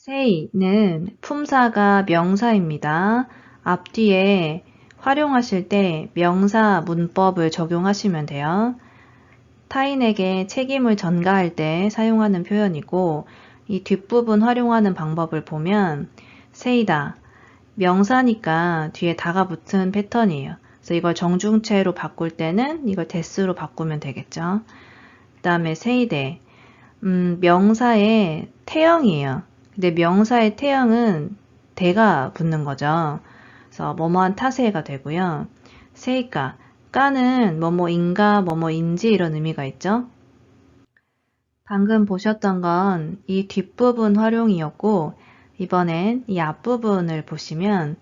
say는 품사가 명사입니다. 앞뒤에 활용하실 때 명사 문법을 적용하시면 돼요. 타인에게 책임을 전가할 때 사용하는 표현이고 이 뒷부분 활용하는 방법을 보면 say다, 명사니까 뒤에 다가 붙은 패턴이에요. 그래서 이걸 정중체로 바꿀 때는 이걸 대스로 바꾸면 되겠죠. 그 다음에 say대, 명사의 태형이에요. 근데 명사의 태형은 대가 붙는 거죠. 그래서 뭐뭐한 타세가 되고요. 세이까, 까는 뭐뭐인가 뭐뭐인지 이런 의미가 있죠. 방금 보셨던 건 이 뒷부분 활용이었고 이번엔 이 앞부분을 보시면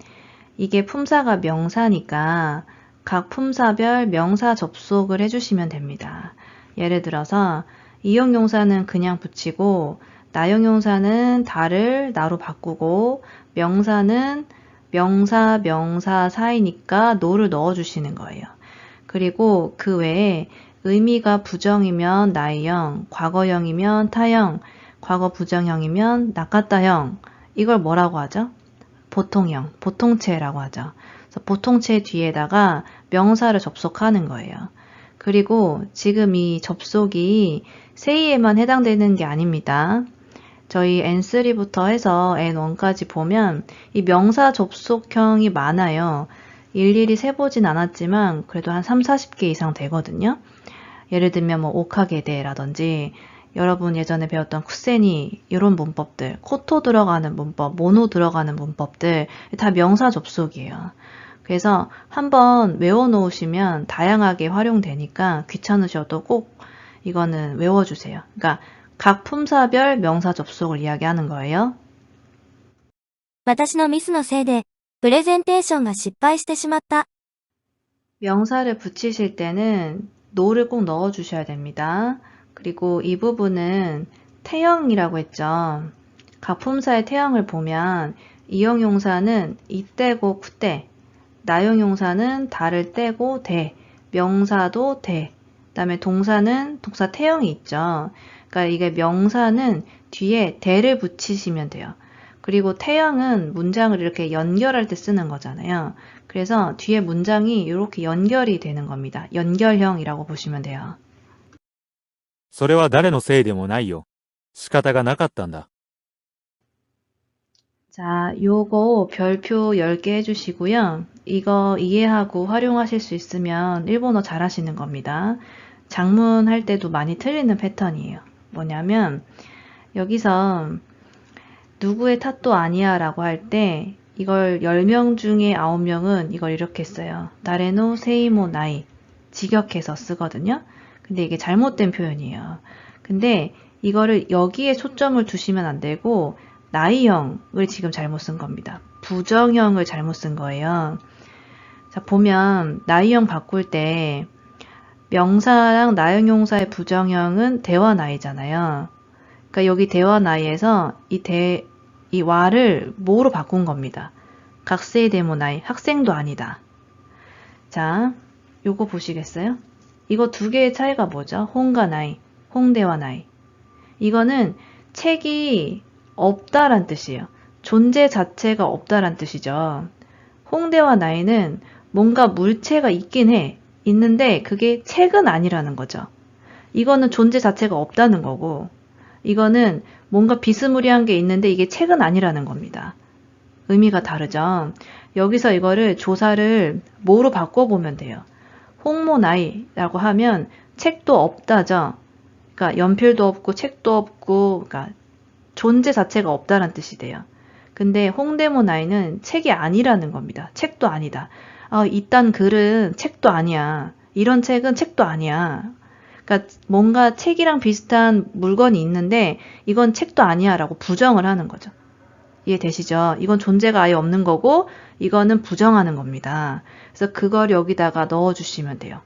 이게 품사가 명사니까 각 품사별 명사 접속을 해주시면 됩니다. 예를 들어서 이용용사는 그냥 붙이고 나용용사는 다를 나로 바꾸고 명사는 명사, 명사 사이니까 노를 넣어주시는 거예요. 그리고 그 외에 의미가 부정이면 나이형, 과거형이면 타형, 과거 부정형이면 나카타형 이걸 뭐라고 하죠? 보통형, 보통체라고 하죠. 그래서 보통체 뒤에다가 명사를 접속하는 거예요. 그리고 지금 이 접속이 say에만 해당되는 게 아닙니다. 저희 N3부터 해서 N1까지 보면 이 명사 접속형이 많아요. 일일이 세보진 않았지만 그래도 한 3, 40개 이상 되거든요. 예를 들면 뭐 오카게데라든지 여러분 예전에 배웠던 쿠세니 이런 문법들, 코토 들어가는 문법, 모노 들어가는 문법들 다 명사 접속이에요. 그래서 한번 외워놓으시면 다양하게 활용되니까 귀찮으셔도 꼭 이거는 외워주세요. 그러니까 각 품사별 명사 접속을 이야기하는 거예요. 私のミスのせいで、プレゼンテーションが失敗してしまった。 명사를 붙이실 때는 no를 꼭 넣어주셔야 됩니다. 그리고 이 부분은 태형이라고 했죠. 각 품사의 태형을 보면 이형용사는 이때고 쿠때, 나형용사는 다를 때고 대, 명사도 대, 그 다음에 동사는 동사 태형이 있죠. 그러니까 이게 명사는 뒤에 대를 붙이시면 돼요. 그리고 태형은 문장을 이렇게 연결할 때 쓰는 거잖아요. 그래서 뒤에 문장이 이렇게 연결이 되는 겁니다. 연결형이라고 보시면 돼요. それは誰のせいでもないよ。仕方がなかったんだ。 자, 요거 별표 10개 해주시고요. 이거 이해하고 활용하실 수 있으면 일본어 잘하시는 겁니다. 작문 할 때도 많이 틀리는 패턴이에요. 뭐냐면 여기서 누구의 탓도 아니야 라고 할 때 이걸 10명 중에 9명은 이걸 이렇게 써요. 나레노 세이모 나이 직역해서 쓰거든요. 근데 이게 잘못된 표현이에요. 근데 이거를 여기에 초점을 두시면 안 되고 나이형을 지금 잘못 쓴 겁니다. 부정형을 잘못 쓴 거예요. 자, 보면 나이형 바꿀 때 명사랑 나형용사의 부정형은 대화 나이잖아요. 그러니까 여기 대화 나이에서 이 와를 뭐로 바꾼 겁니다. 각세이 데모 나이, 학생도 아니다. 자, 요거 보시겠어요? 이거 두 개의 차이가 뭐죠? 홍과 나이, 홍대와 나이. 이거는 책이 없다란 뜻이에요. 존재 자체가 없다란 뜻이죠. 홍대와 나이는 뭔가 물체가 있긴 해. 있는데 그게 책은 아니라는 거죠. 이거는 존재 자체가 없다는 거고 이거는 뭔가 비스무리한 게 있는데 이게 책은 아니라는 겁니다. 의미가 다르죠. 여기서 이거를 조사를 뭐로 바꿔보면 돼요. 홍모 나이라고 하면 책도 없다죠. 그러니까 연필도 없고 책도 없고 그러니까 존재 자체가 없다는 뜻이 돼요. 근데 홍대모 나이는 책이 아니라는 겁니다. 책도 아니다. 이딴 글은 책도 아니야. 이런 책은 책도 아니야. 그러니까 뭔가 책이랑 비슷한 물건이 있는데 이건 책도 아니야 라고 부정을 하는 거죠. 이해되시죠? 이건 존재가 아예 없는 거고 이거는 부정하는 겁니다. 그래서 그걸 여기다가 넣어주시면 돼요.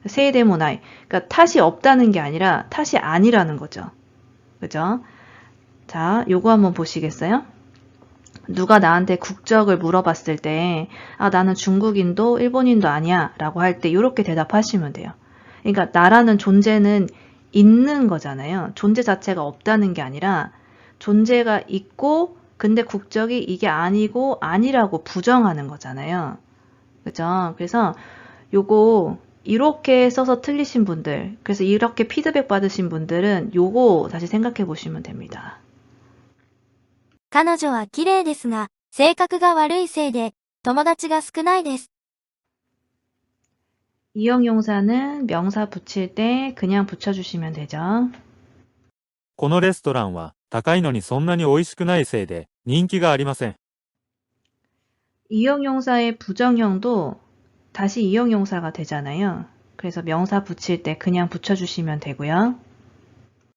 세이데모나이. 그러니까 탓이 없다는 게 아니라 탓이 아니라는 거죠. 그죠? 자, 요거 한번 보시겠어요? 누가 나한테 국적을 물어봤을 때 나는 중국인도 일본인도 아니야 라고 할 때 이렇게 대답하시면 돼요. 그러니까 나라는 존재는 있는 거잖아요. 존재 자체가 없다는 게 아니라 존재가 있고 근데 국적이 이게 아니고 아니라고 부정하는 거잖아요. 그죠? 그래서 요거 이렇게 써서 틀리신 분들, 그래서 이렇게 피드백 받으신 분들은 요거 다시 생각해 보시면 됩니다. 彼女は綺麗ですが、性格が悪いせいで、友達が少ないです。 이형용사는 명사 붙일 때 그냥 붙여주시면 되죠. このレストランは高いのにそんなに美味しくないせいで人気がありません。 이형용사의 부정형도 다시 이형용사가 되잖아요. 그래서 명사 붙일 때 그냥 붙여주시면 되고요.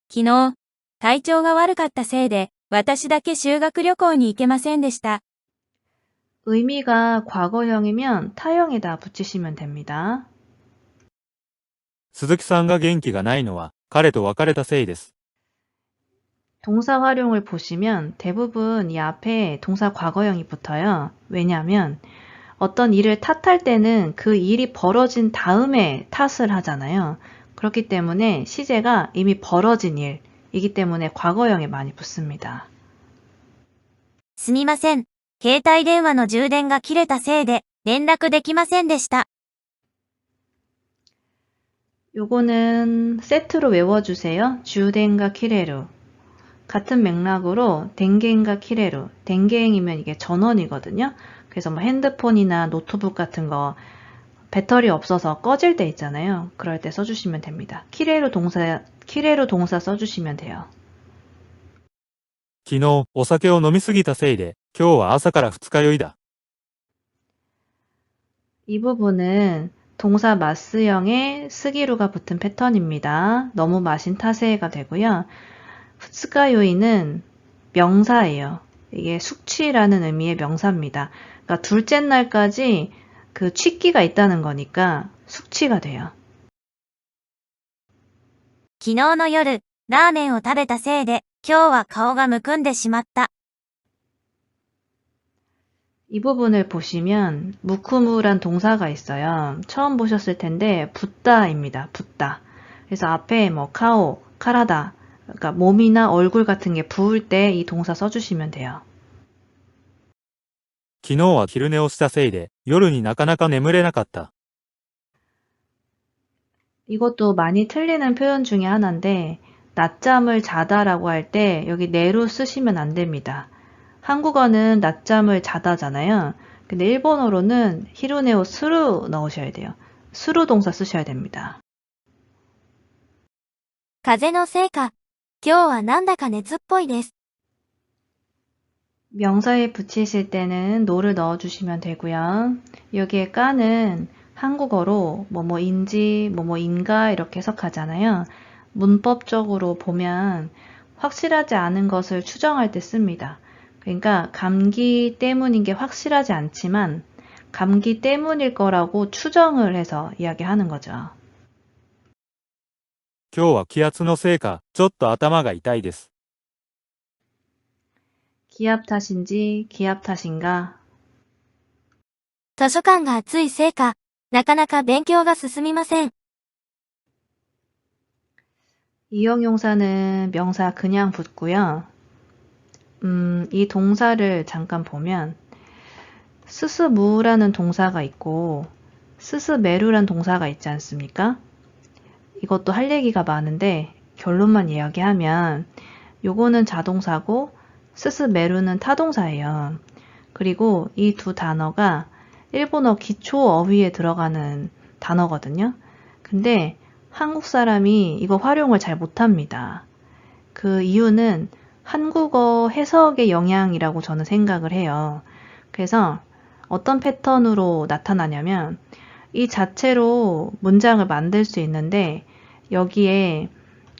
昨日、体調が悪かったせいで、私だけ修学旅行に行けませんでした。 의미가 과거형이면 타형에다 붙이시면 됩니다. 鈴木さんが元気がないのは彼と別れたせいです。 동사 활용을 보시면 대부분 이 앞에 동사 과거형이 붙어요. 왜냐하면 어떤 일을 탓할 때는 그 일이 벌어진 다음에 탓을 하잖아요. 그렇기 때문에 시제가 이미 벌어진 일이기 때문에 과거형에 많이 붙습니다. すみません。携帯電話の充電が切れたせいで、連絡できませんでした。 요거는 세트로 외워주세요. 주덴과 키레루. 같은 맥락으로 댕갱과 키레루. 댕갱이면 이게 전원이거든요. 그래서 뭐 핸드폰이나 노트북 같은 거 배터리 없어서 꺼질 때 있잖아요. 그럴 때 써주시면 됩니다. 키레루 동사 써주시면 돼요. 昨日お酒を飲みすぎたせいで今日は朝から二日酔いだ。 이 부분은 동사 마스형에 스기루가 붙은 패턴입니다. 너무 마신 탓에가 되고요. 후츠카요이는 명사예요. 이게 숙취라는 의미의 명사입니다. 그러니까 둘째 날까지 그 취기가 있다는 거니까 숙취가 돼요. 昨日の夜、ラーメンを食べたせいで、今日は顔がむくんでしまった。 이 부분을 보시면 무쿠무란 동사가 있어요. 처음 보셨을 텐데 붓다입니다. 붓다. 그래서 앞에 뭐 카오, 카라다, 그러니까 몸이나 얼굴 같은 게 부을 때 이 동사 써주시면 돼요. 昨日は昼寝をしたせいで夜になかなか眠れなかった。 이것도 많이 틀리는 표현 중에 하나인데 낮잠을 자다라고 할 때 여기 내로 쓰시면 안 됩니다. 한국어는 낮잠을 자다잖아요. 근데 일본어로는 히루네오 스루 넣으셔야 돼요. 스루 동사 쓰셔야 됩니다. 風邪のせいか、今日はなんだか熱っぽいです。 명사에 붙이실 때는 노를 넣어주시면 되고요. 여기에 까는 한국어로 뭐뭐인지 뭐뭐인가 이렇게 해석하잖아요. 문법적으로 보면 확실하지 않은 것을 추정할 때 씁니다. 그러니까 감기 때문인 게 확실하지 않지만 감기 때문일 거라고 추정을 해서 이야기하는 거죠. 今日は気圧のせいかちょっと頭が痛いです。 기압 탓인지 기압 탓인가? 図書館が暑いせいか、なかなか勉強が進みません。 이형용사는 명사 그냥 붙고요. 이 동사를 잠깐 보면 스스무라는 동사가 있고 스스메루란 동사가 있지 않습니까? 이것도 할 얘기가 많은데 결론만 이야기하면 요거는 자동사고 스스메루는 타동사예요. 그리고 이 두 단어가 일본어 기초 어휘에 들어가는 단어거든요. 근데 한국 사람이 이거 활용을 잘 못합니다. 그 이유는 한국어 해석의 영향이라고 저는 생각을 해요. 그래서 어떤 패턴으로 나타나냐면 이 자체로 문장을 만들 수 있는데 여기에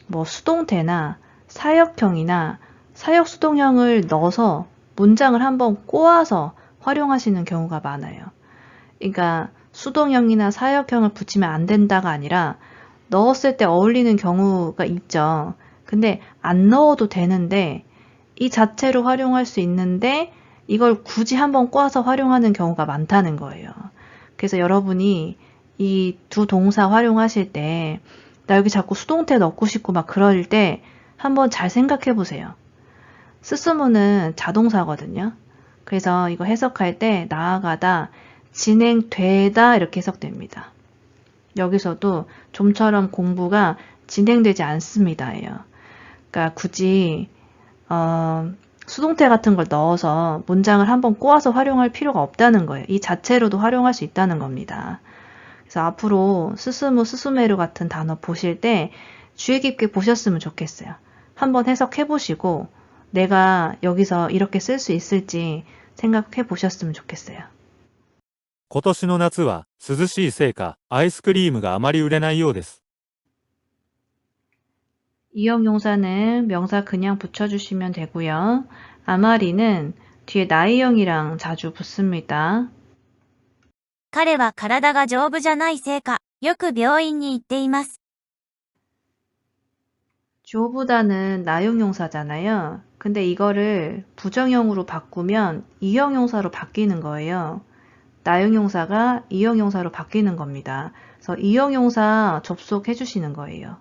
뭐 수동태나 사역형이나 사역수동형을 넣어서 문장을 한번 꼬아서 활용하시는 경우가 많아요. 그러니까 수동형이나 사역형을 붙이면 안 된다가 아니라 넣었을 때 어울리는 경우가 있죠. 근데 안 넣어도 되는데 이 자체로 활용할 수 있는데 이걸 굳이 한번 꼬아서 활용하는 경우가 많다는 거예요. 그래서 여러분이 이 두 동사 활용하실 때 나 여기 자꾸 수동태 넣고 싶고 막 그럴 때 한번 잘 생각해 보세요. 스스무는 자동사거든요. 그래서 이거 해석할 때 나아가다, 진행되다 이렇게 해석됩니다. 여기서도 좀처럼 공부가 진행되지 않습니다예요. 그러니까 굳이 수동태 같은 걸 넣어서 문장을 한번 꼬아서 활용할 필요가 없다는 거예요. 이 자체로도 활용할 수 있다는 겁니다. 그래서 앞으로 스스무, 스스메루 같은 단어 보실 때 주의 깊게 보셨으면 좋겠어요. 한번 해석해 보시고 내가 여기서 이렇게 쓸 수 있을지 생각해 보셨으면 좋겠어요. 今年の夏は涼しいせいかアイスクリームがあまり売れないようです。 이형용사는 명사 그냥 붙여주시면 되고요. 아마리는 뒤에 나이형이랑 자주 붙습니다. 彼は体が丈夫じゃないせいか、よく病院に行っています。 조보다는 나용용사잖아요. 근데 이거를 부정형으로 바꾸면 이형용사로 바뀌는 거예요. 나용용사가 이형용사로 바뀌는 겁니다. 그래서 이형용사 접속해 주시는 거예요.